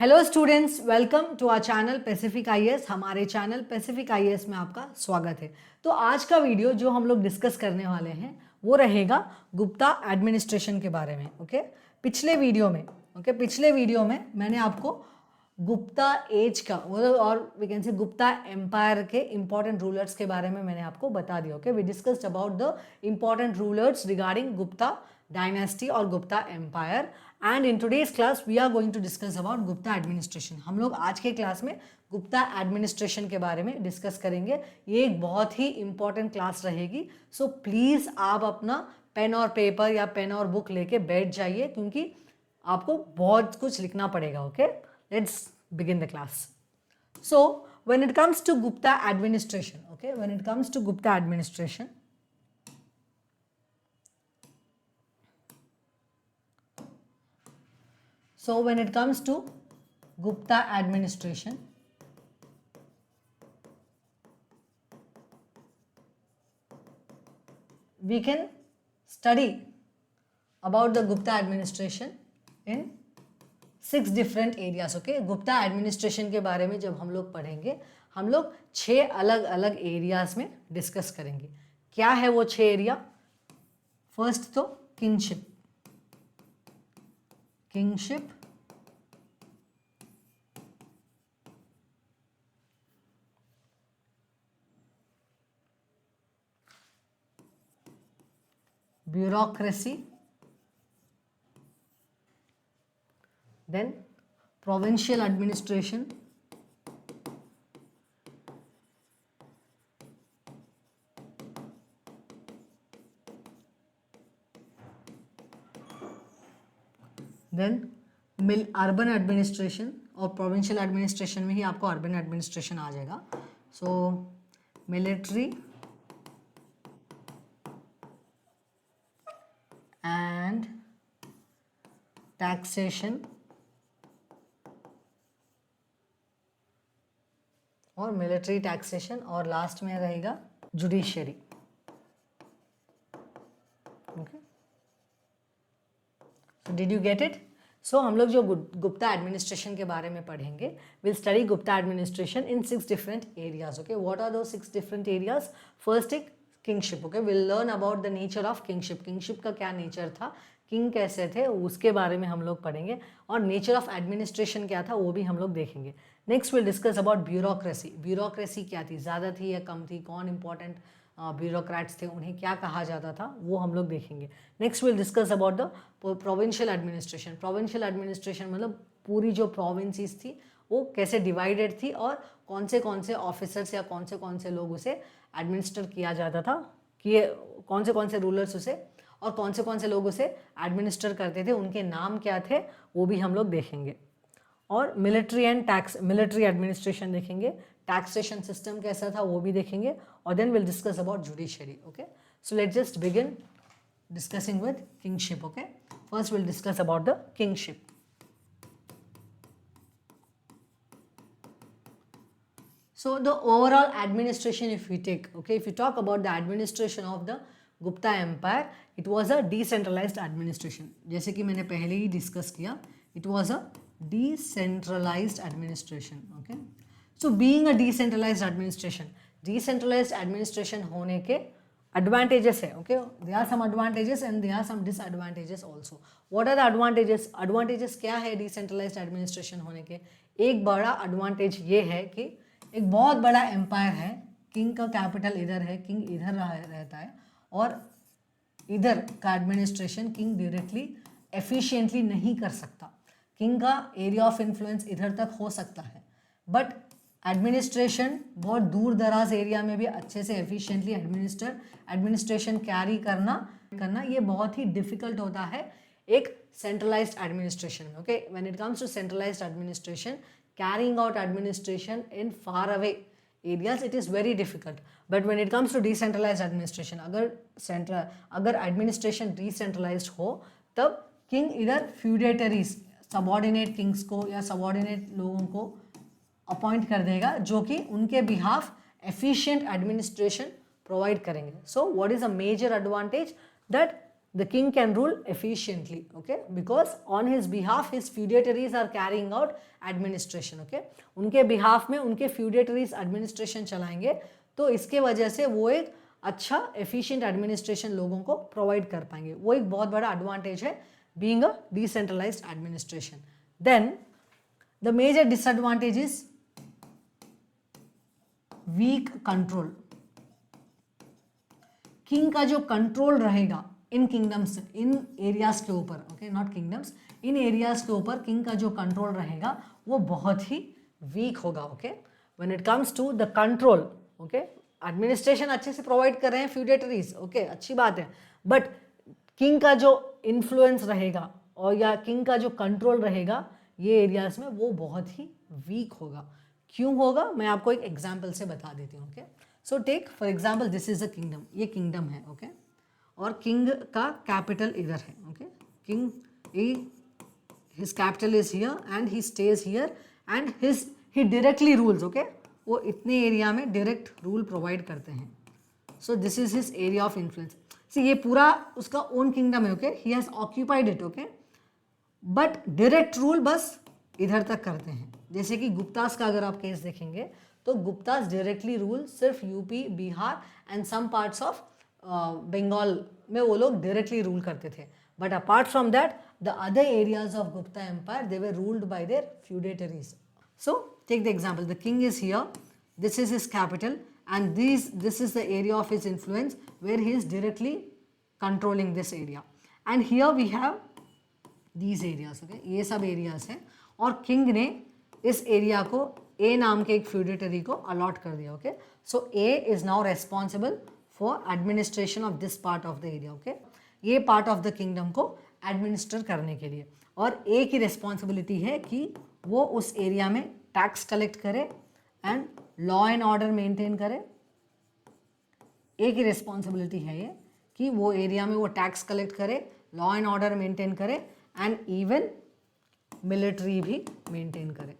Hello students, welcome to our channel Pacific IAS. हमारे channel Pacific IAS में आपका स्वागत है। तो आज का वीडियो जो हम लोग डिस्कस करने वाले हैं वो रहेगा गुप्ता एडमिनिस्ट्रेशन के बारे में। ओके, पिछले वीडियो में मैंने आपको गुप्ता एज का और we can say Gupta empire के इंपॉर्टेंट रूलर्स के बारे में मैंने आपको बता दिया। Okay, we discussed about the important rulers regarding Gupta dynasty और Gupta empire, and in today's class we are going to discuss about Gupta administration. हम लोग आज के क्लास में गुप्ता एडमिनिस्ट्रेशन के बारे में डिस्कस करेंगे। ये एक बहुत ही इंपॉर्टेंट क्लास रहेगी, सो प्लीज़ आप अपना पेन और पेपर या पेन और बुक लेके बैठ जाइए, क्योंकि आपको बहुत कुछ लिखना पड़ेगा। Okay, let's begin the class. So when it comes to Gupta administration, okay, when it comes to Gupta administration, so when it comes to Gupta administration, we can study about the Gupta administration in 6 different areas. Okay, Gupta administration के बारे में जब हम लोग पढ़ेंगे, हम लोग 6 अलग अलग एरियाज में डिस्कस करेंगे। क्या है वो 6 एरिया? फर्स्ट तो kingship, bureaucracy, then provincial administration, then urban administration, और प्रोविंशियल एडमिनिस्ट्रेशन में ही आपको अर्बन एडमिनिस्ट्रेशन आ जाएगा। सो मिलिट्री एंड टैक्सेशन, और मिलिट्री टैक्सेशन, और लास्ट में रहेगा judiciary. Okay, so did you get it? So हम लोग जो गुप्ता एडमिनिस्ट्रेशन के बारे में पढ़ेंगे, will study Gupta administration in 6 different areas. Okay, what are those 6 different areas? First एक kingship. Okay, will learn about the nature of kingship. Kingship का क्या नेचर था, किंग कैसे थे, उसके बारे में हम लोग पढ़ेंगे, और नेचर ऑफ एडमिनिस्ट्रेशन क्या था वो भी हम लोग देखेंगे। Next will discuss about bureaucracy. Bureaucracy क्या थी, ज़्यादा थी या कम थी, कौन इंपॉर्टेंट ब्यूरोक्रेट्स थे, उन्हें क्या कहा जाता था, वो हम लोग देखेंगे। Next will discuss about the provincial administration. Provincial administration मतलब पूरी जो प्रोविंसीज थी वो कैसे डिवाइडेड थी, और कौन से ऑफिसर्स या कौन से लोग उसे एडमिनिस्टर किया जाता था, कि कौन से रूलर्स उसे, और कौन से लोग उसे एडमिनिस्टर करते थे, उनके नाम क्या थे, वो भी हम लोग देखेंगे। और मिलिट्री एडमिनिस्ट्रेशन देखेंगे, टैक्सेशन सिस्टम कैसा था वो भी देखेंगे, और then will discuss about judiciary. Okay, so let's just begin discussing with kingship. Okay, first will discuss about the kingship. So the overall administration, if we take, okay, if you talk about the administration of the Gupta Empire, it was a decentralized administration. जैसे कि मैंने पहले ही discuss किया, it was a decentralized administration. Okay, so being a decentralized administration होने के advantages है. Okay, there are some advantages and there are some disadvantages also. What are the advantages? Advantages क्या है decentralized administration होने के? एक बड़ा advantage ये है कि एक बहुत बड़ा एम्पायर है, किंग का कैपिटल इधर है, किंग इधर रहता है, और इधर का एडमिनिस्ट्रेशन किंग डायरेक्टली एफिशिएंटली नहीं कर सकता। किंग का एरिया ऑफ इन्फ्लुएंस इधर तक हो सकता है, बट एडमिनिस्ट्रेशन बहुत दूर दराज एरिया में भी अच्छे से एफिशिएंटली एडमिनिस्ट्रेशन कैरी करना ये बहुत ही डिफिकल्ट होता है एक सेंट्रलाइज्ड एडमिनिस्ट्रेशन में। Okay, when it comes to centralized administration, carrying out administration in far away areas, it is very difficult. But when it comes to decentralized administration, अगर administration decentralized हो, तब king इधर feudatories, subordinate kings को या subordinate लोगों को appoint कर देगा, जो कि उनके बिहाफ efficient administration provide करेंगे. So what is a major advantage? That the king can rule efficiently, okay, because on his behalf his feudatories are carrying out administration, okay, उनके behalf में उनके feudatories administration चलाएंगे, तो इसके वजह से वो एक अच्छा efficient administration लोगों को provide कर पाएंगे, वो एक बहुत बड़ा advantage है being a decentralized administration. Then the major disadvantage is weak control. King का जो कंट्रोल रहेगा इन किंगडम्स, इन एरियाज के ऊपर, ओके, नॉट किंगडम्स, इन एरियाज के ऊपर किंग का जो कंट्रोल रहेगा वो बहुत ही वीक होगा, okay. When it comes to the control, okay, administration अच्छे से प्रोवाइड कर रहे हैं फ्यूडेटरीज, ओके, अच्छी बात है, बट किंग का जो इन्फ्लुएंस रहेगा और या किंग का जो कंट्रोल रहेगा ये एरियाज में वो बहुत ही वीक होगा. क्यों होगा मैं आपको एक एग्जाम्पल से बता देती हूँ, okay. So take for example this is a kingdom, ये किंगडम है, ओके, और किंग का कैपिटल इधर है, okay, king his capital is here and he stays here and he directly rules, okay, वो इतने एरिया में डायरेक्ट रूल प्रोवाइड करते हैं. So this is his area of influence. See ये पूरा उसका ओन किंगडम है, okay, he has occupied it, okay, but direct rule बस इधर तक करते हैं. जैसे कि गुप्तास का अगर आप केस देखेंगे तो गुप्तास डायरेक्टली रूल सिर्फ UP, Bihar and some parts of Bengal में वो लोग डायरेक्टली रूल करते थे. But apart from that the other areas of Gupta empire they were ruled by their feudatories. So take the example, the king is here, this is his capital and this is the area of his influence where he is directly controlling this area. And here we have these areas, okay, ये सब areas हैं और king ने इस area को A नाम के एक feudatory को allot कर दिया, okay. So A is now responsible for administration of this part of the area, okay. ये part of the kingdom को administer करने के लिए और A की responsibility है कि वो उस area में tax collect करे and law and order maintain करे. एक ही रिस्पॉन्सिबिलिटी है ये कि वो एरिया में वो टैक्स कलेक्ट करे, लॉ एंड ऑर्डर मेंटेन करे एंड इवन मिलिट्री भी मेंटेन करे.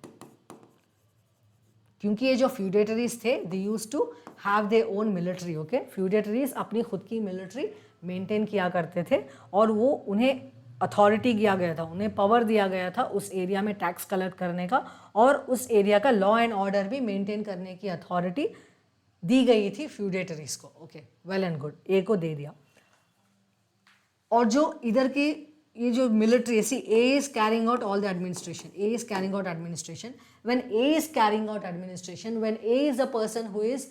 क्योंकि ये जो फ्यूडेटरीज थे they used to have their own military, okay. Feudatories अपनी खुद की मिलिट्री मेंटेन किया करते थे और वो उन्हें अथॉरिटी दिया गया था, उन्हें पावर दिया गया था उस एरिया में टैक्स कलेक्ट करने का और उस एरिया का लॉ एंड ऑर्डर भी मेंटेन करने की अथॉरिटी दी गई थी फ्यूडेटरीज को, okay. Well and good, A को दे दिया. और जो इधर की ये जो military, see A is carrying out all the administration, A is carrying out administration. When A is carrying out administration, when A is a person who is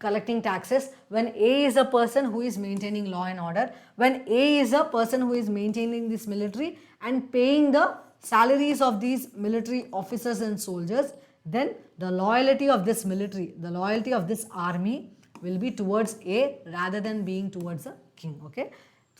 collecting taxes, when A is a person who is maintaining law and order, when A is a person who is maintaining this military and paying the salaries of these military officers and soldiers, then the loyalty of this military, the loyalty of this army will be towards A rather than being towards a king, okay.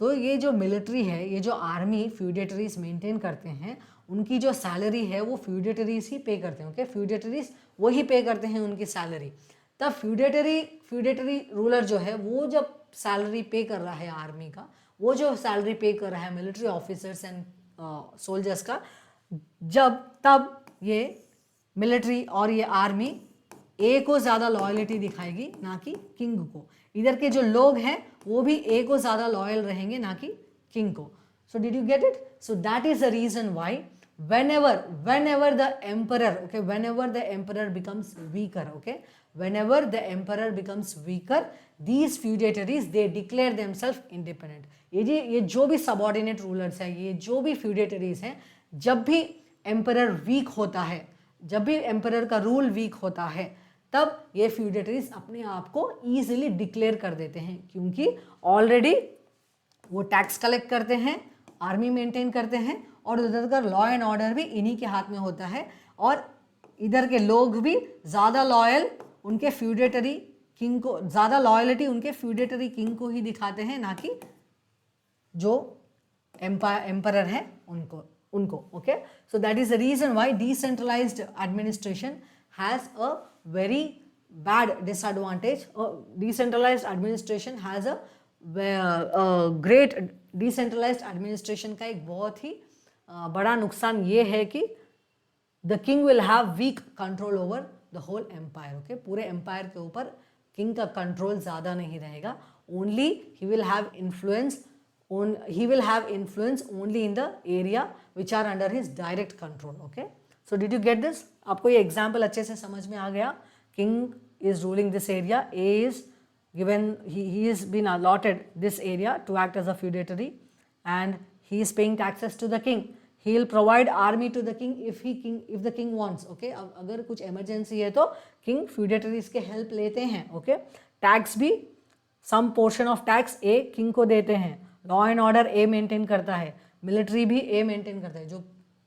तो ये जो military है, ये जो army feudatories maintain करते हैं, उनकी जो सैलरी है वो फ्यूडेटरीज ही पे करते हैं, ओके. फ्यूडेटरीज वही पे करते हैं उनकी सैलरी. तब फ्यूडेटरी रूलर जो है वो जब सैलरी पे कर रहा है आर्मी का, वो जो सैलरी पे कर रहा है मिलिट्री ऑफिसर्स एंड सोल्जर्स का, तब ये मिलिट्री और ये आर्मी ए को ज़्यादा लॉयल्टी दिखाएगी ना कि किंग को. इधर के जो लोग हैं वो भी ए को ज़्यादा लॉयल रहेंगे ना कि किंग को. So did you get it? So that is the reason why whenever the emperor, okay, whenever the emperor becomes weaker, okay, whenever the emperor becomes weaker, these feudatories they declare themselves independent. ये जो भी subordinate rulers हैं, ये जो भी feudatories हैं, जब भी emperor weak होता है, जब भी emperor का rule weak होता है, तब ये feudatories अपने आप को easily declare कर देते हैं क्योंकि already वो tax collect करते हैं, army maintain करते हैं और उधर का लॉ एंड ऑर्डर भी इन्हीं के हाथ में होता है और इधर के लोग भी ज़्यादा लॉयल उनके फ्यूडेटरी किंग को, ज़्यादा लॉयल्टी उनके फ्यूडेटरी किंग को ही दिखाते हैं ना कि जो एम्परर है उनको, okay. So that is the reason why decentralized administration has a very bad disadvantage. Decentralized administration has a great decentralized administration का एक बहुत ही बड़ा नुकसान ये है कि the king will have weak control over the whole empire, okay. पूरे एम्पायर के ऊपर किंग का कंट्रोल ज़्यादा नहीं रहेगा. Only he will have influence he will have influence only in the area which are under his direct control. Okay, so did you get this? आपको ये example अच्छे से समझ में आ गया? King is ruling this area. A is given, he is been allotted this area to act as a feudatory, and he is paying taxes to the king. He will provide army to the king if the king wants. Okay, अब अगर कुछ emergency है तो king feudatories के help लेते हैं. Okay, tax भी some portion of tax A king को देते हैं. Law and order A maintain करता है, मिलिट्री भी ए मेंटेन करता है.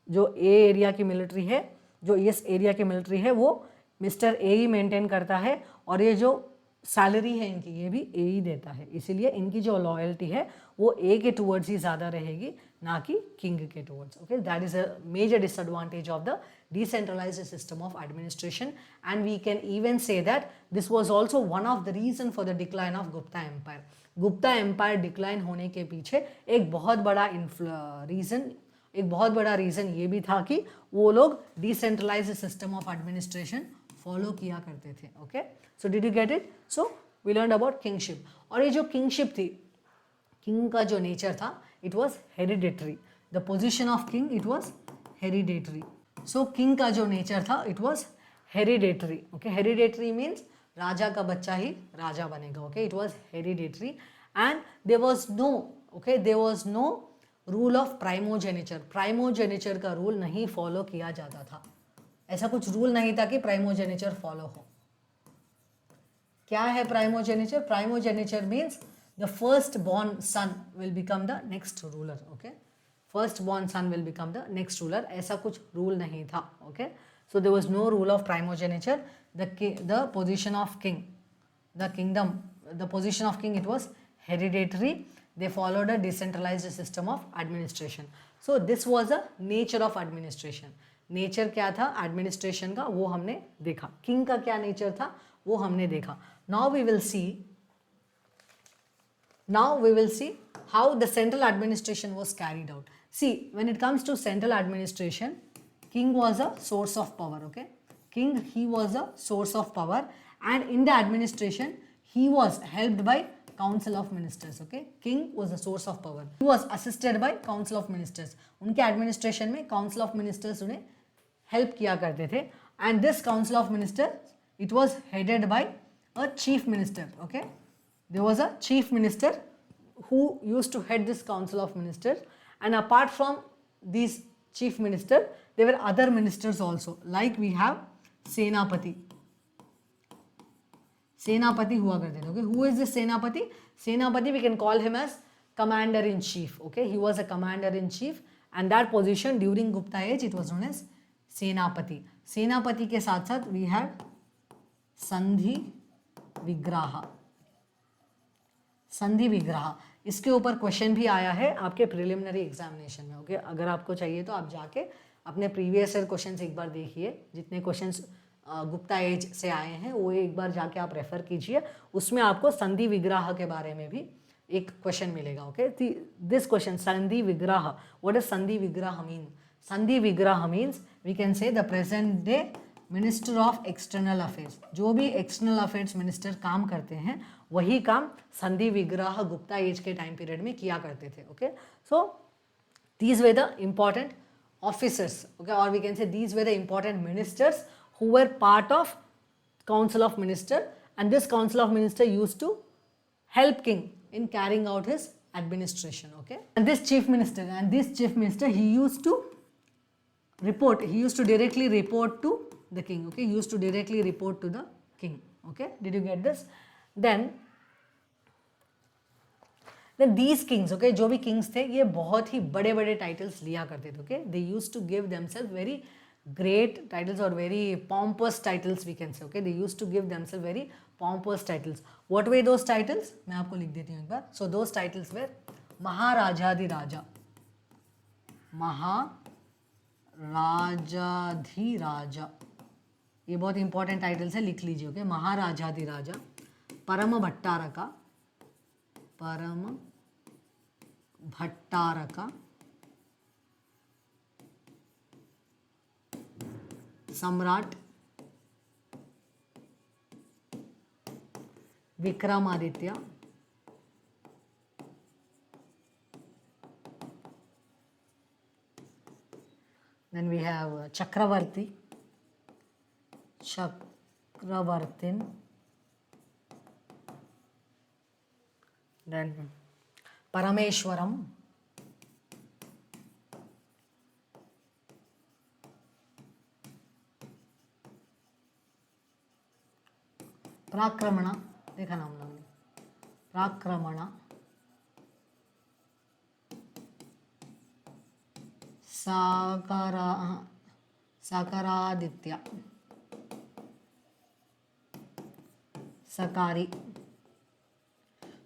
जो ए एरिया की मिलिट्री है, जो इस एरिया की मिलिट्री है, वो मिस्टर ए ही मेंटेन करता है. और ये जो सैलरी है इनकी, ये भी ए ही देता है. इसीलिए इनकी जो लॉयल्टी है वो ए के टूवर्ड्स ही ज़्यादा रहेगी, ना कि किंग के towards. Okay, that is a major disadvantage of the decentralized system of administration, and we can even say that this was also one of the reason for the decline of Gupta Empire. Gupta empire decline होने के पीछे एक बहुत बड़ा reason ये भी था कि वो लोग decentralized system of administration follow किया करते थे. Okay, so did you get it? So we learn about kingship. और ये जो किंगशिप थी, किंग का जो नेचर था, it was hereditary. The position of king, it was hereditary. So king का जो नेचर था, it was hereditary. Okay, hereditary means राजा का बच्चा ही राजा बनेगा. Okay, it was hereditary and there was no rule of primogeniture. Primogeniture का रूल नहीं फॉलो किया जाता था. ऐसा कुछ रूल नहीं था कि प्राइमोजेनिचर फॉलो हो. क्या है primogeniture? Primogeniture means the first born son will become the next ruler. Okay, first born son will become the next ruler. ऐसा कुछ रूल नहीं था. Okay, so there was no rule of primogeniture. The position of king, the position of king, it was hereditary. They followed a decentralized system of administration. So this was the nature of administration. Nature क्या था administration का, वो हमने देखा. King का क्या nature था, वो हमने देखा. Now we will see how the central administration was carried out. See, when it comes to central administration, king was a source of power. Okay, king, he was a source of power, and in the administration he was helped by council of ministers. Okay, king was a source of power, he was assisted by council of ministers. उनके administration में council of ministers उन्हें help किया करते थे, and this council of ministers, it was headed by a chief minister. Okay, there was a chief minister who used to head this council of ministers, and apart from these chief minister, there were other ministers also, like we have सेनापति. सेनापति हुआ करते थे. Okay, who is this सेनापति? सेनापति, we can call him as commander in chief. Okay, he was a commander in chief, and that position during Gupta age, it was known as सेनापति. सेनापति के साथ साथ we had संधि विग्रह. संधि विग्रह, इसके ऊपर क्वेश्चन भी आया है आपके प्रिलिमिनरी एग्जामिनेशन में. ओके, अगर आपको चाहिए तो आप जाके अपने प्रीवियस ईयर क्वेश्चंस एक बार देखिए. जितने क्वेश्चंस गुप्ता एज से आए हैं वो एक बार जाके आप रेफर कीजिए. उसमें आपको संधि विग्रह के बारे में भी एक क्वेश्चन मिलेगा. ओके, दिस क्वेश्चन, संधि विग्रह, व्हाट डज संधि विग्रह मीन? संधि विग्रह means we can say the present day minister of external affairs. जो भी एक्सटर्नल अफेयर्स मिनिस्टर काम करते हैं, वही काम संधि विग्रह गुप्ता एज के टाइम पीरियड में किया करते थे. Okay, so these way the important officers. Okay, or we can say these were the important ministers who were part of council of minister, and this council of minister used to help king in carrying out his administration. Okay, and this chief minister, he used to directly report to the king. Okay, he used to directly report to the king. Okay, did you get this? Then these kings, okay, जो भी kings थे, ये बहुत ही बड़े बड़े titles लिया करते थे. Okay, they used to give themselves very great titles or very pompous titles, we can say. Okay, they used to give themselves very pompous titles. What were those titles? मैं आपको लिख देती हूँ एक बार. So those titles were महाराजाधिराजा. महाराजाधिराजा, ये बहुत important titles है, लिख लीजिए. ओके, महाराजाधिराजा, परम भट्टारका, Parama Bhattaraka, Samrat Vikramaditya, then we have Chakravarti, Chakravartin, then Parameshwaram, प्राक्रमण, देखा नाम लोगों ने, प्राक्रमण, साकारादित्य, Sakari.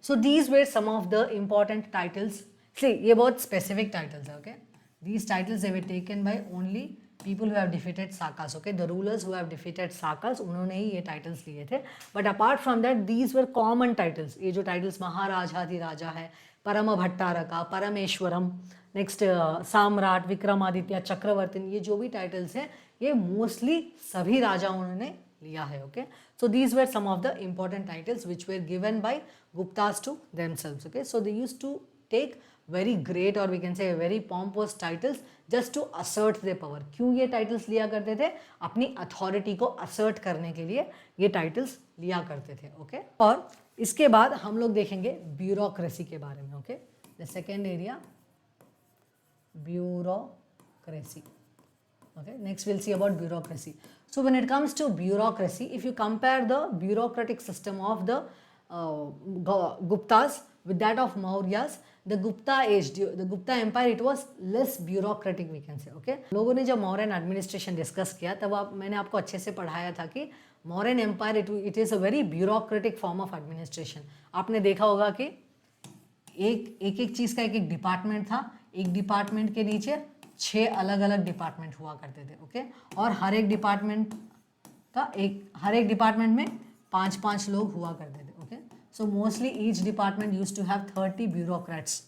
So these were some of the important titles. See, ये बहुत specific titles है, okay? These titles they were taken by only people who have defeated Sakas, okay? The rulers who have defeated Sakas, उन्होंने ही ये titles लिए थे. But apart from that, these were common titles. ये जो titles महाराजाधिराजा है, परम भट्टारका, Parameswaran, next सम्राट, विक्रमादित्य, चक्रवर्ती, ये जो भी टाइटल्स हैं ये मोस्टली सभी राजाओं ने लिया है, okay? So these were some of the important titles which were given by Guptas to themselves, okay? So they used to take very great or we can say very pompous titles just to assert their power. क्यों ये titles लिया करते थे? अपनी authority को assert करने के लिए ये टाइटल्स लिया करते थे, ओके? और इसके बाद हम लोग देखेंगे ब्यूरोक्रेसी के बारे में, okay? The second area, bureaucracy. Okay, next we'll see about bureaucracy. So when it comes to bureaucracy, if you compare the bureaucratic system of the Guptas with that of Mauryas, the Gupta age, the Gupta empire, it was less bureaucratic, we can say, okay? लोगों ने जब Mauryan administration discuss किया तब मैंने आपको अच्छे से पढ़ाया था कि Mauryan empire it is a very bureaucratic form of administration. आपने देखा होगा कि एक चीज़ का एक डिपार्टमेंट था, एक डिपार्टमेंट के नीचे 6 अलग अलग डिपार्टमेंट हुआ करते थे, ओके? और हर एक डिपार्टमेंट में 5-5 लोग हुआ करते थे, okay? So mostly each department use to have 30 bureaucrats.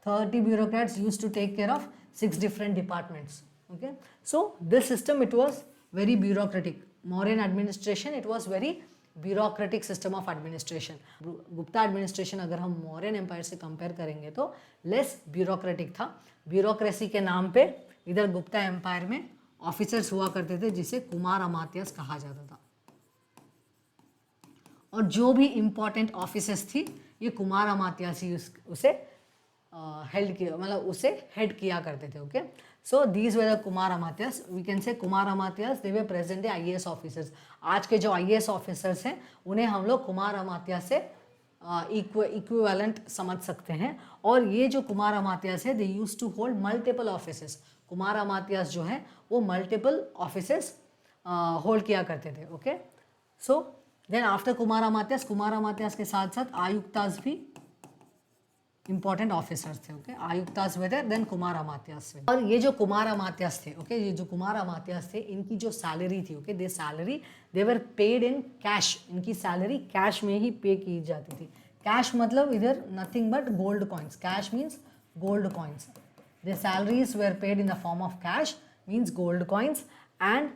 30 bureaucrats used to take care of 6 different departments, okay? So this system, it was very bureaucratic. Mauryan administration, it was very bureaucratic system of administration. Gupta administration अगर हम Mauryan empire से compare करेंगे तो less bureaucratic था. Bureaucracy के नाम पे इधर गुप्ता एम्पायर में ऑफिसर्स हुआ करते थे जिसे कुमार अमात्यस कहा जाता था. और जो भी इम्पोर्टेंट ऑफिसर्स थी ये कुमार अमात्यस ही उसे हेड किया करते थे, okay? So these were the Kumar Amatyas. We can say Kumar Amatyas they were present IAS officers. आज के जो IAS ऑफिसर्स हैं उन्हें हम लोग कुमार अमात्यस से इक्विवेलेंट समझ सकते हैं. और ये जो कुमार अमात्यस है they use to hold multiple offices. Kumar Amatyas जो है वो मल्टीपल ऑफिसेस होल्ड किया करते थे, okay? So then after Kumar Amatyas के साथ साथ आयुक्तास भी इंपॉर्टेंट ऑफिसर्स थे, ओके? आयुक्तास वे थे, देन कुमार अमात्यस थे. और ये जो कुमार अमात्यस थे, ओके, ये जो कुमार अमात्यस थे इनकी जो सैलरी थी, okay, they salary they were paid in cash. इनकी सैलरी कैश में ही पे की जाती थी. कैश मतलब इधर nothing but gold coins. Cash means gold coins. The salaries were paid in the form of cash means gold coins. And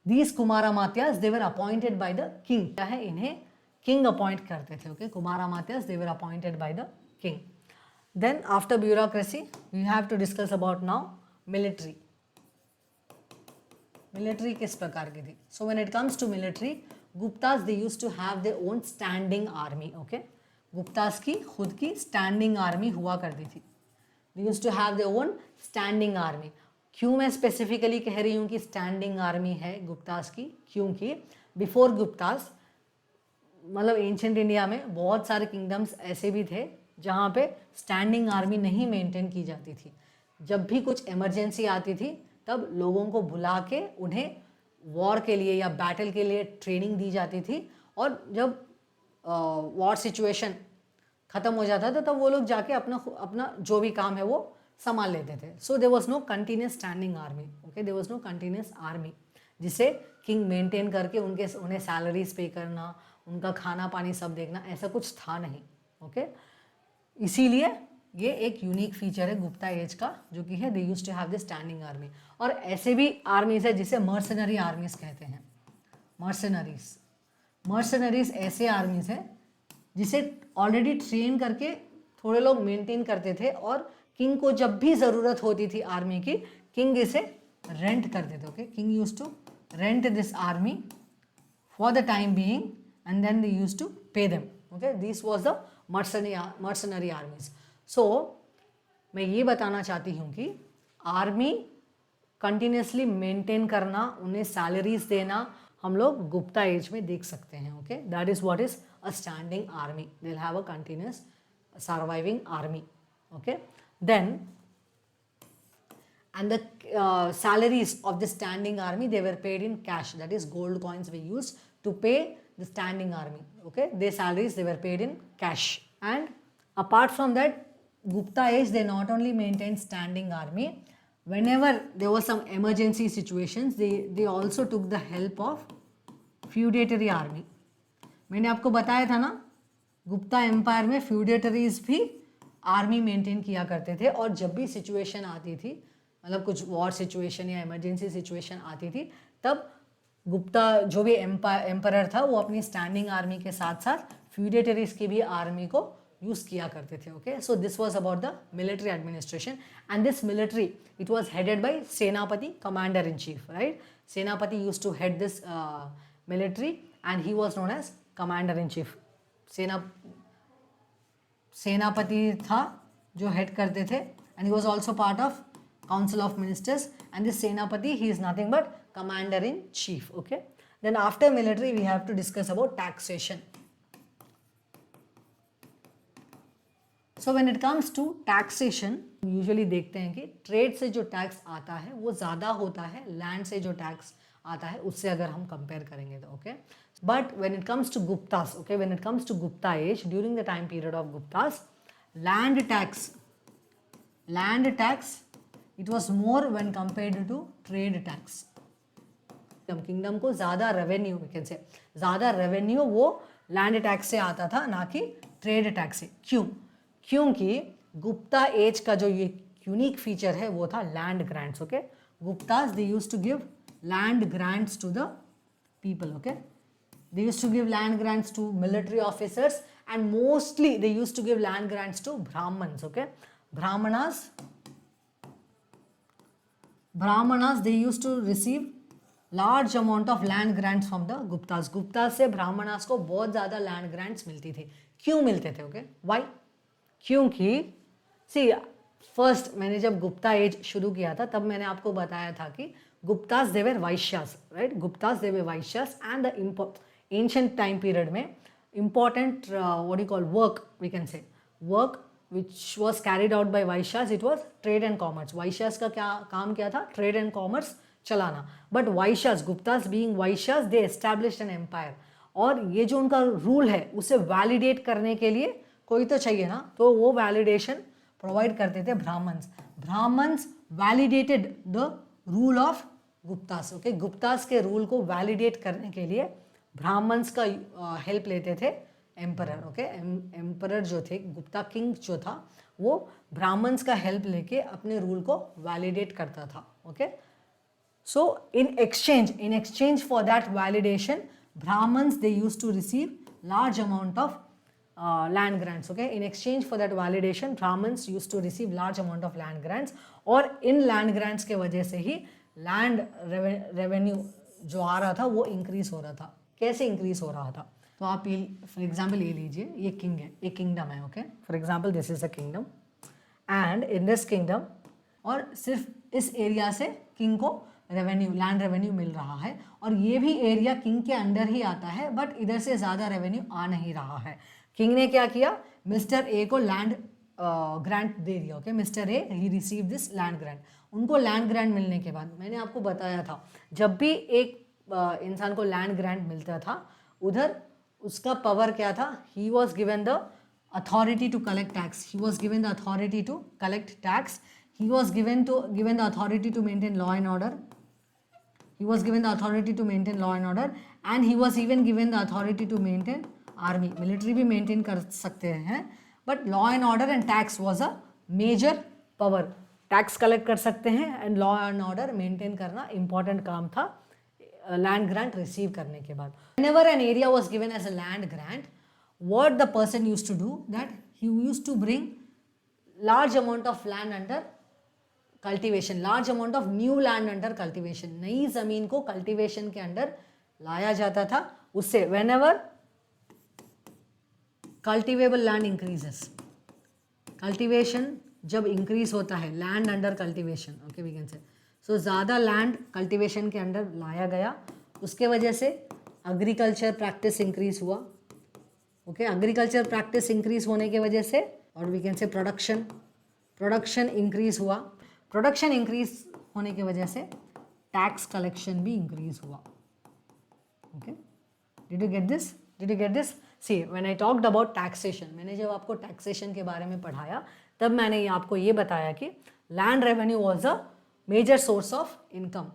these Kumar Amatyas they were appointed by the king. क्या है, इन्हें किंग अपॉइंट करते थे, okay? Kumar Amatyas they were appointed by the king. Then after bureaucracy we have to discuss about now military. Military किस प्रकार की थी? So when it comes to military, Guptas they used to have their own standing army, okay? Guptas की खुद की standing army हुआ करती थी. They used to have their own standing army. क्यों मैं स्पेसिफिकली कह रही हूँ कि स्टैंडिंग आर्मी है गुप्तास की? क्योंकि बिफोर गुप्तास मतलब एंशेंट इंडिया में बहुत सारे किंगडम्स ऐसे भी थे जहाँ पे स्टैंडिंग आर्मी नहीं मेंटेन की जाती थी. जब भी कुछ इमरजेंसी आती थी तब लोगों को बुला के उन्हें वॉर के लिए या बैटल के लिए ट्रेनिंग दी जाती थी. और जब वॉर सिचुएशन ख़त्म हो जाता था तब वो लोग जाके अपना जो भी काम है वो संभाल लेते थे. So there was no continuous standing army, okay? There was no continuous army जिसे किंग मेंटेन करके उन्हें सैलरीज पे करना, उनका खाना पानी सब देखना, ऐसा कुछ था नहीं, ओके? इसीलिए ये एक यूनिक फीचर है गुप्ता एज का जो कि है they used to have the standing army. और ऐसे भी आर्मीज है जिसे मर्सनरी आर्मीज कहते हैं. मर्सनरीज ऐसे आर्मीज हैं जिसे ऑलरेडी ट्रेन करके थोड़े लोग मेंटेन करते थे और किंग को जब भी ज़रूरत होती थी आर्मी की, किंग इसे रेंट करते थे. Okay, king use to rent this army for the time being and then they use to pay them. Okay, this was the mercenary armies. So मैं ये बताना चाहती हूँ कि आर्मी कंटिन्यूसली मेंटेन करना, उन्हें सैलरीज देना हम लोग गुप्ता एज में देख सकते हैं. Okay, that is what is a standing army. They will have a continuous surviving army. Okay, then and the salaries of the standing army, they were paid in cash, that is gold coins were used to pay the standing army. Okay, their salaries, they were paid in cash. And apart from that, Gupta age, they not only maintained standing army, whenever there was some emergency situations, they also took the help of feudatory army. मैंने आपको बताया था ना, Gupta empire में feudatories भी army maintain किया करते थे. और जब भी सिचुएशन आती थी, मतलब कुछ वॉर सिचुएशन या इमरजेंसी सिचुएशन आती थी, तब गुप्ता जो भी एम्परर था वो अपनी स्टैंडिंग आर्मी के साथ साथ फ्यूडेटरीज की भी आर्मी को यूज़ किया करते थे. Okay, so this was about the military administration. And this military, it was headed by senapati, commander in chief. Right, senapati use to head this military and he was known as commander in chief. सेनापति था जो head करते थे, and he was also part of Council of Ministers. And this Senapati, he is nothing but commander in chief. Okay, then after military we have to discuss about taxation. So when it comes to taxation, usually देखते हैं कि trade से जो tax आता है वो ज़्यादा होता है लैंड से जो टैक्स आता है उससे, अगर हम कंपेयर करेंगे तो. Okay, but when it comes to Guptas, okay, when it comes to Gupta age, during the time period of Guptas, land tax it was more when compared to trade tax. Kingdom को ज़्यादा रेवेन्यू, वी कैन से ज़्यादा revenue वो land tax से आता था, ना कि ट्रेड टैक्स से. क्यों? क्योंकि गुप्ता एज का जो ये यूनिक फीचर है वो था land grants. Okay, Guptas they use to give land grants to the people. Okay, they use to give land grants to military officers and mostly they use to give land grants to Brahmans. Okay, Brahmanas, they used to receive large amount of land grants from the Guptas. Guptas से ब्राह्मणास को बहुत ज़्यादा land grants मिलती थी. क्यों मिलते थे? Okay, why? क्योंकि सी फर्स्ट मैंने जब गुप्ता एज शुरू किया था तब मैंने आपको बताया था कि Guptas they were Vaishyas. Right, Guptas they were Vaishyas. And the ancient time period में important what you call work, we can say work which was carried out by Vaishyas, it was trade and commerce. Vaishyas का क्या काम क्या था? Trade and commerce चलाना. But Vaishyas, Guptas being Vaishyas, they established an empire. और ये जो उनका रूल है उसे वैलिडेट करने के लिए कोई तो चाहिए ना, तो वो वैलिडेशन प्रोवाइड करते थे Brahmans. Brahmans validated the rule of Guptas. Okay, Guptas के रूल को वैलिडेट करने के लिए ब्राह्मण्स का हेल्प लेते थे एम्परर. ओके, एम्परर जो थे, गुप्ता किंग जो था, वो ब्राह्मण्स का हेल्प लेके अपने रूल को वैलिडेट करता था. Okay, so in exchange for that validation, Brahmans they use to receive large amount of land grants. Okay, in exchange for that validation, Brahmins used to receive large amount of land grants. और इन land grants के वजह से ही land revenue जो आ रहा था वो increase हो रहा था. कैसे increase हो रहा था? तो आप ये फॉर एग्जाम्पल ये लीजिए, ये किंग है, ये किंगडम है. Okay, for example this is a kingdom and in this kingdom, और सिर्फ इस एरिया से किंग को रेवेन्यू, लैंड रेवेन्यू मिल रहा है, और ये भी एरिया किंग के अंडर ही आता है, बट इधर से ज़्यादा रेवेन्यू आ नहीं रहा है. किंग ने क्या किया? मिस्टर ए को लैंड ग्रांट दे दिया. Okay, mister A he receive this land grant. उनको लैंड ग्रांट मिलने के बाद, मैंने आपको बताया था, जब भी एक इंसान को लैंड ग्रांट मिलता था, उधर उसका पावर क्या था? He was given the authority to collect tax. He was given the authority to collect tax. He was given the authority to maintain law and order. He was given the authority to maintain law and order, and he was even given the authority to maintain army. Military भी maintain कर सकते हैं, but law and order and tax was a major power. Tax collect कर सकते हैं and law and order maintain करना important काम था land grant receive करने के बाद. Whenever an area was given as a land grant, what the person used to do, that he used to bring large amount of land under cultivation, large amount of new land under cultivation, नई जमीन को cultivation के under लाया जाता था। उससे whenever cultivable land increases, cultivation जब increase होता है, land under cultivation, okay we can say, so ज़्यादा लैंड कल्टीवेशन के अंडर लाया गया, उसके वजह से एग्रीकल्चर प्रैक्टिस इंक्रीज हुआ। ओके, एग्रीकल्चर प्रैक्टिस इंक्रीज होने के वजह से, और we can say production increase हुआ, प्रोडक्शन इंक्रीज होने की वजह से टैक्स कलेक्शन भी इंक्रीज हुआ। Okay, did you get this? See when I talked about taxation, मैंने जब आपको टैक्सेशन के बारे में पढ़ाया तब मैंने आपको ये बताया कि land revenue was a major source of income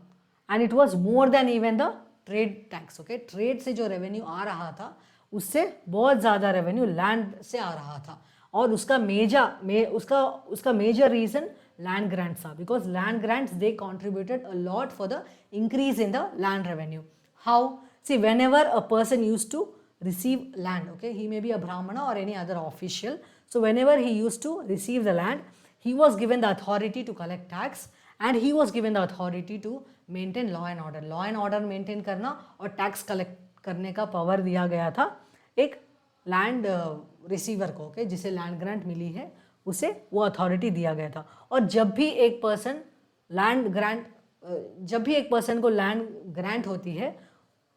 and it was more than even the trade tax. Okay, trade से जो रेवेन्यू आ रहा था उससे बहुत ज़्यादा रेवेन्यू लैंड से आ रहा था, और उसका मेजर रीज़न लैंड ग्रांट्स था, because land grants they contributed a lot for the increase in the land revenue. How? See whenever a person used to receive land, okay, he may be a brahmana or any other official, so whenever he used to receive the land, he was given the authority to collect tax and he was given the authority to maintain law and order, maintain करना और tax collect करने का power दिया गया था एक land receiver को, okay, जिसे लैंड ग्रांट मिली है उसे वो अथॉरिटी दिया गया था। और जब भी एक पर्सन को लैंड ग्रांट होती है,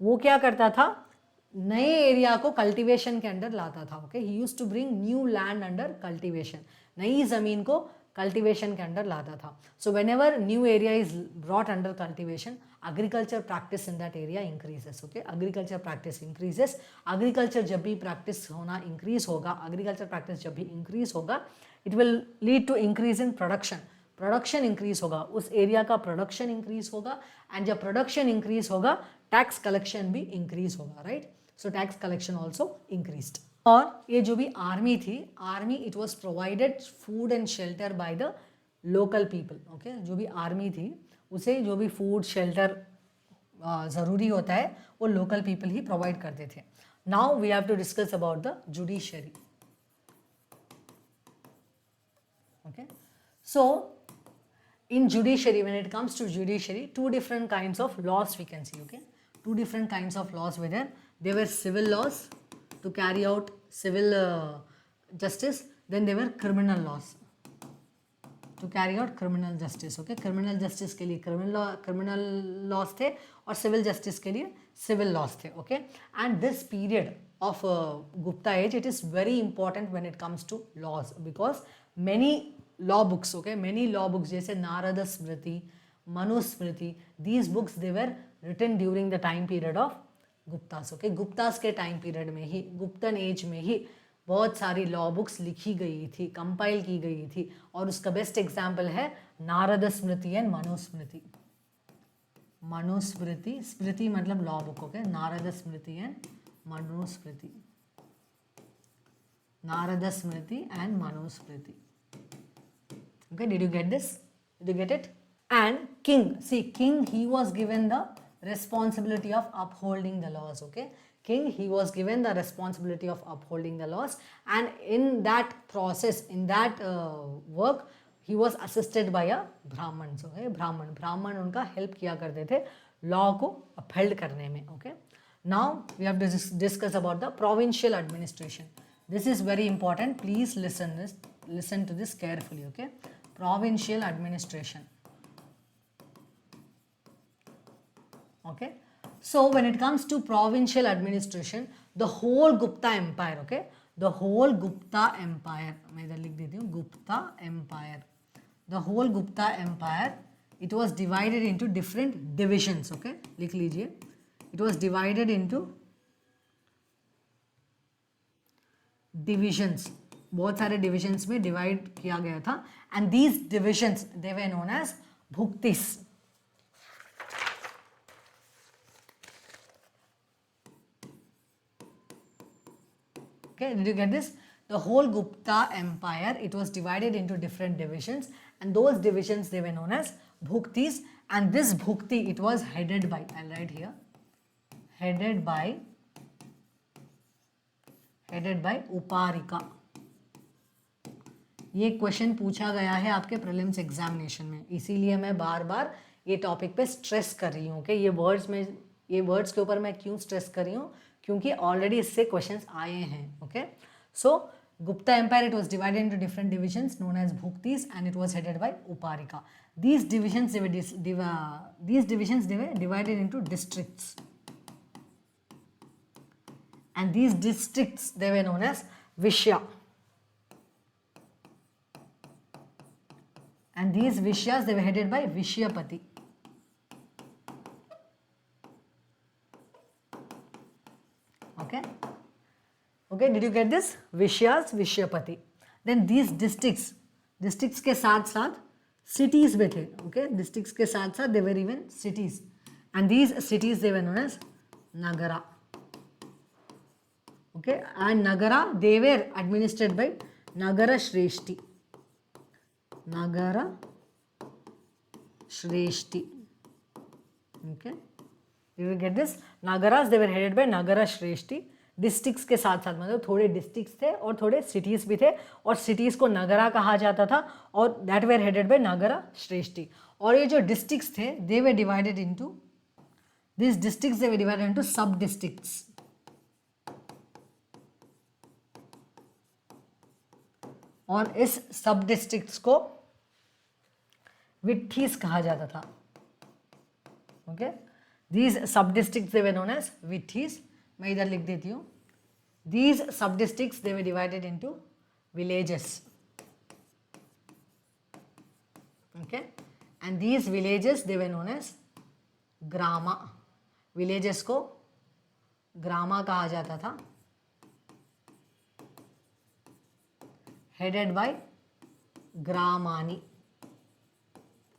वो क्या करता था, नए एरिया को कल्टीवेशन के अंडर लाता था। Okay, he used to bring new land under cultivation, नई जमीन को कल्टीवेशन के अंडर लाता था। So whenever new area is brought under cultivation, agriculture practice in that area increases. Okay, agriculture practice increases, agriculture जब भी practice होना increase होगा, एग्रीकल्चर प्रैक्टिस जब भी इंक्रीज होगा, it will lead to increase in production increase होगा, उस area का प्रोडक्शन इंक्रीज होगा, एंड जब प्रोडक्शन इंक्रीज होगा टैक्स कलेक्शन भी इंक्रीज होगा, right? So tax collection also increased. और ये जो भी आर्मी थी, army it was provided food and shelter by the local people. Okay, जो भी आर्मी थी उसे जो भी फूड शेल्टर ज़रूरी होता है वो लोकल पीपल ही प्रोवाइड करते थे। Now we have to discuss about the judiciary. Okay, so in judiciary, when it comes to judiciary, two different kinds of laws we can see. Okay, two different kinds of laws were there. There were civil laws to carry out civil justice, then there were criminal laws to carry out criminal justice. Okay, criminal justice के लिए criminal laws थे और civil justice के लिए civil laws थे. Okay, and this period of Gupta age, it is very important when it comes to laws, because many law books, okay, many law books जैसे नारद स्मृति, Manusmriti, these books they were written during the time period of Guptas. Okay, Guptas के time period में ही, Guptan as में ही बहुत सारी law books लिखी गई थी, compile की गई थी, और उसका बेस्ट एग्जाम्पल है नारद स्मृति एंड मनुस्मृति। मनुस्मृति, स्मृति मतलब law book. Okay, Narad Smriti and Manusmriti, Narad Smriti and Manusmriti. Okay, did you get this? Did you get it? And king, see, king, he was given the responsibility of upholding the laws. Okay, king, he was given the responsibility of upholding the laws, and in that process, in that work, he was assisted by a brahman. So, okay, brahman उनका help किया करते थे law को uphold करने में. Okay, now we have to discuss about the provincial administration. This is very important. Please listen to this carefully. Okay, provincial administration. Okay, so when it comes to provincial administration, the whole Gupta empire, okay, the whole Gupta empire, मैं इधर लिख देती हूँ, Gupta empire, the whole Gupta empire, it was divided into different divisions. Okay, लिख लीजिए, it was divided into divisions, बहुत सारे divisions में डिवाइड किया गया था, and these divisions they were known as Bhuktis. Okay, did you get this? The whole Gupta empire, it was divided into different divisions, and those divisions they were known as bhuktis, and this bhukti it was headed by, I'll write here, headed by Uparika. ये question पूछा गया है आपके prelims examination में, इसीलिए मैं बार बार ये topic पे स्ट्रेस कर रही हूँ कि ये वर्ड्स के ऊपर मैं क्यों स्ट्रेस कर रही हूँ, क्योंकि ऑलरेडी इससे क्वेश्चंस आए हैं. Okay, so Gupta Empire, it was divided into different divisions known as Bhuktis, and it was headed by Uparika. These divisions they were divided into districts, and these districts they were known as Vishya. And these Vishyas they were headed by Vishyapati. Okay, did you get this? Vishyas, Vishyapati. Then these districts के साथ साथ cities भी थे. Okay, districts के साथ साथ they were even cities, and these cities they were known as Nagara. Okay, and Nagara they were administered by Nagara Shreshti. Nagara Shreshti. Okay, you will get this. Nagaras they were headed by Nagara Shreshti. Districts के साथ साथ मतलब थोड़े districts थे और थोड़े cities भी थे, और सिटीज़ को नगरा कहा जाता था, और दैट वेर हेडेड बाय नगरा श्रेष्ठी. और ये जो डिस्ट्रिक्ट्स थे they were divided into this districts, they were divided into sub districts. और इस सब डिस्ट्रिक्ट्स को विट्ठीज कहा जाता था. Okay, these sub districts they were known as Vithis. मैं इधर लिख देती हूँ. These sub districts they were divided into villages. Okay, and these villages they were known as grama. Villages को ग्रामा कहा जाता था, headed by ग्रामानी.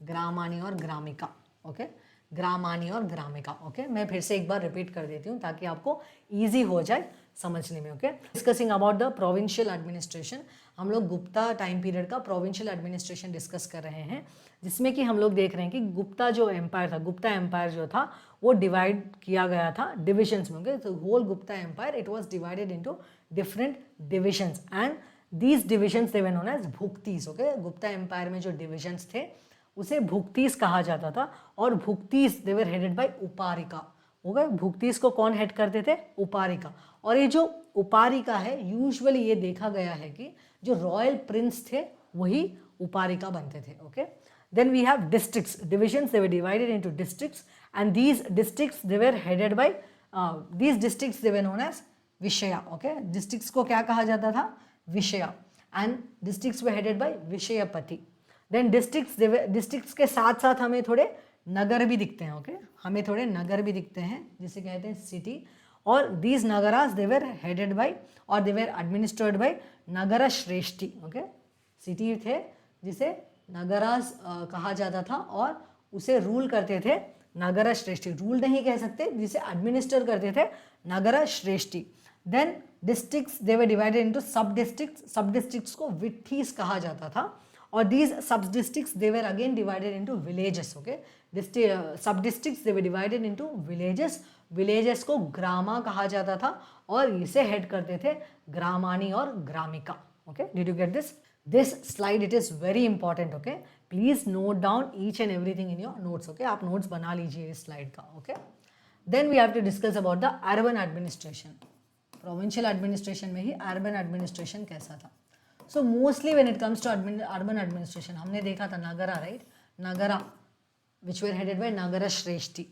ग्रामानी और ग्रामिका. ओके, ग्रामानी और ग्रामिका. ओके, मैं फिर से एक बार रिपीट कर देती हूँ ताकि आपको इजी हो जाए समझने में. Okay, discussing about the provincial administration. हम लोग गुप्ता टाइम पीरियड का प्रोविंशियल एडमिनिस्ट्रेशन डिस्कस कर रहे हैं, जिसमें कि हम लोग देख रहे हैं कि गुप्ता जो एम्पायर था, गुप्ता एम्पायर जो था वो डिवाइड किया गया था डिविजन्स में. ओके, तो whole Gupta empire it was divided into different divisions, and these divisions they were known as भुक्तीस. ओके, गुप्ता एम्पायर में जो डिविजन्स थे उसे भुक्तीस कहा जाता था, और भुक्तीस दे were headed bye उपारिका. Okay, bhuktis को कौन हेड करते थे? उपारिका. और ये जो उपारिका है यूजुअली ये देखा गया है कि जो रॉयल प्रिंस थे वही उपारिका बनते थे. Okay, then we have districts, divisions they were divided into districts, and these districts they were headed by these districts they were known as विषया. ओके, डिस्ट्रिक्ट्स को क्या कहा जाता था? विषया. And districts were headed by विषयपति. Then districts के साथ साथ हमें थोड़े नगर भी दिखते हैं. ओके, हमें थोड़े नगर भी दिखते हैं जिसे कहते हैं सिटी. और दीज नगरास दे वर हेडेड बाय और दे वर एडमिनिस्ट्रेड बाय नगरा श्रेष्ठी. ओके, सिटी थे जिसे नगरास कहा जाता था और उसे रूल करते थे नगरा श्रेष्ठी. रूल नहीं कह सकते, जिसे एडमिनिस्टर करते थे नगरा श्रेष्ठी. Then districts they were divided into sub districts. Sub districts को विट्ठीस कहा जाता था, और these sub districts they were again divided into villages. Okay, sub districts they were divided into villages. villages को ग्रामा कहा जाता था और इसे हेड करते थे ग्रामानी और ग्रामिका. Okay, did you get this? This slide it is very important. Okay, please note down each and everything in your notes. Okay, आप notes बना लीजिए इस slide का. Okay, then we have to discuss about the urban administration. provincial administration में ही urban administration कैसा था. So mostly when it comes to urban administration, हमने देखा था नगरा, right? Nagra which were headed by Nagra श्रेष्ठी.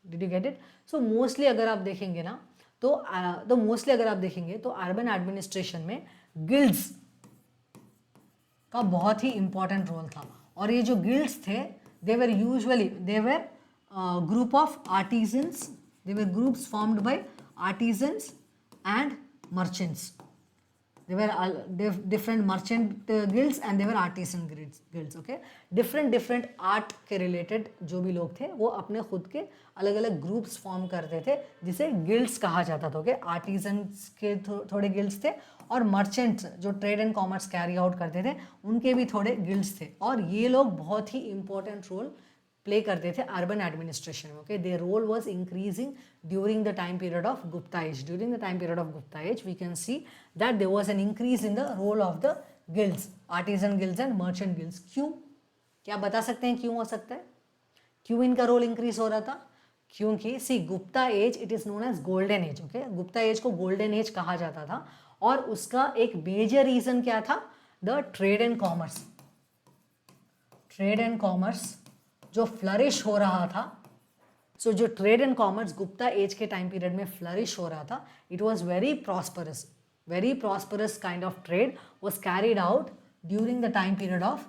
Did you get it? So mostly अगर आप देखेंगे ना तो mostly अगर आप देखेंगे तो urban administration में guilds का बहुत ही important रोल था. और ये जो guilds थे they were group of artisans. They were groups formed by artisans and merchants. They were different merchant guilds and they were artisan guilds. Okay, different art के related जो भी लोग थे वो अपने खुद के अलग अलग groups form करते थे जिसे guilds कहा जाता था. Okay, artisans के थोड़े guilds थे और merchants जो trade and commerce carry out करते थे उनके भी थोड़े guilds थे, और ये लोग बहुत ही important role प्ले करते थे अर्बन एडमिनिस्ट्रेशन में. Okay, their role was increasing during the time period of Gupta age. During the time period of Gupta age we can see that there was an increase in the role of the guilds, artisan guilds and merchant guilds. क्यों, क्या बता सकते हैं क्यों हो सकता है, क्यों इनका रोल इंक्रीज हो रहा था? क्योंकि see Gupta age it is known as golden age, okay, Gupta age को गोल्डन एज कहा जाता था और उसका एक मेजर रीजन क्या था? The trade and commerce, trade and commerce जो फ्लरिश हो रहा था। सो जो trade and commerce Gupta age के टाइम पीरियड में फ्लरिश हो रहा था, it was very prosperous kind of trade was carried out during the time period of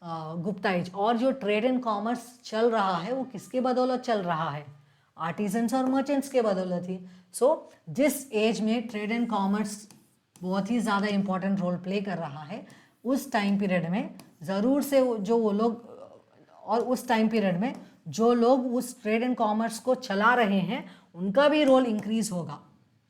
Gupta age. और जो ट्रेड एंड कॉमर्स चल रहा है वो किसके बदौलत चल रहा है? आर्टिजन्स और मर्चेंट्स के बदौलत ही। सो जिस एज में ट्रेड एंड कॉमर्स बहुत ही ज़्यादा इंपॉर्टेंट रोल प्ले कर रहा है, उस टाइम पीरियड में ज़रूर से जो वो लोग, और उस टाइम पीरियड में जो लोग उस ट्रेड एंड कॉमर्स को चला रहे हैं उनका भी रोल इंक्रीज होगा,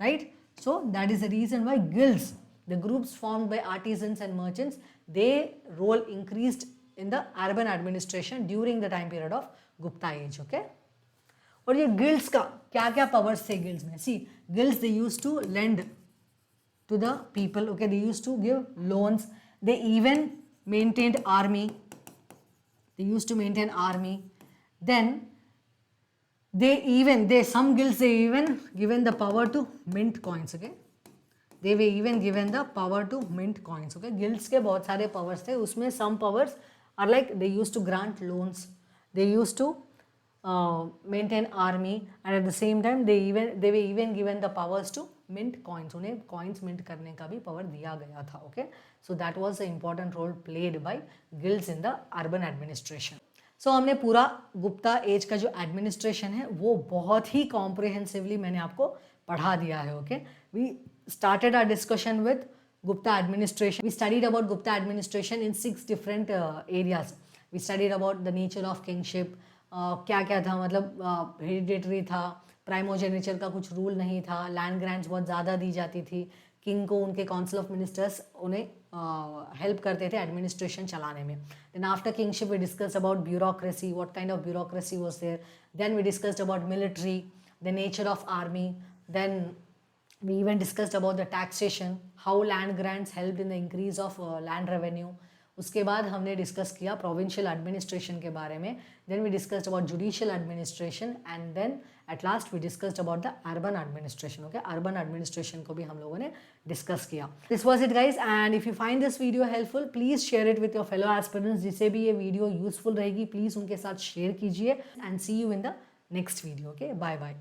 right? So that is the reason why guilds, the groups formed by artisans and merchants, they role increased in the urban administration during the time period of Gupta age, okay. और ये guilds का क्या क्या powers थे guilds में? See, guilds they used to lend to the people, okay, they used to give loans, they even maintained army, then some guilds they even given the power to mint coins, okay, they were even given the power to mint coins, okay। guilds के बहुत सारे powers थे, उसमें some powers are like they used to grant loans, they used to maintain army, and at the same time they were even given the powers to mint coins, उन्हें coins mint करने का भी power दिया गया था, okay। so that was the important role played by guilds in the urban administration। so हमने पूरा Gupta as का जो एडमिनिस्ट्रेशन है वो बहुत ही कॉम्प्रिहेंसिवली मैंने आपको पढ़ा दिया है, okay. We started our discussion with Gupta administration. We studied about Gupta administration in 6 different areas. We studied about the nature of kingship, क्या क्या था, मतलब हेरिडेटरी था, प्राइमोजेनिचर का कुछ रूल नहीं था, लैंड ग्रांट्स बहुत ज़्यादा दी जाती थी, किंग को उनके काउंसिल ऑफ मिनिस्टर्स उन्हें हेल्प करते थे एडमिनिस्ट्रेशन चलाने में। Then after kingship we discussed about bureaucracy, what kind of bureaucracy was there, then we discussed about military, the nature of army, then we even discussed about the taxation, how land grants helped in the increase of land revenue। उसके बाद हमने discuss किया provincial administration के बारे में, then we discussed about judicial administration, and then at last we discussed about the urban administration, okay. Urban administration को भी हम लोगों ने डिस्कस किया। This was it guys, and if you find this video helpful please share it with your fellow aspirants. जिसे भी ये video useful रहेगी प्लीज़ उनके साथ शेयर कीजिए, and see you in the next video, okay. Bye bye.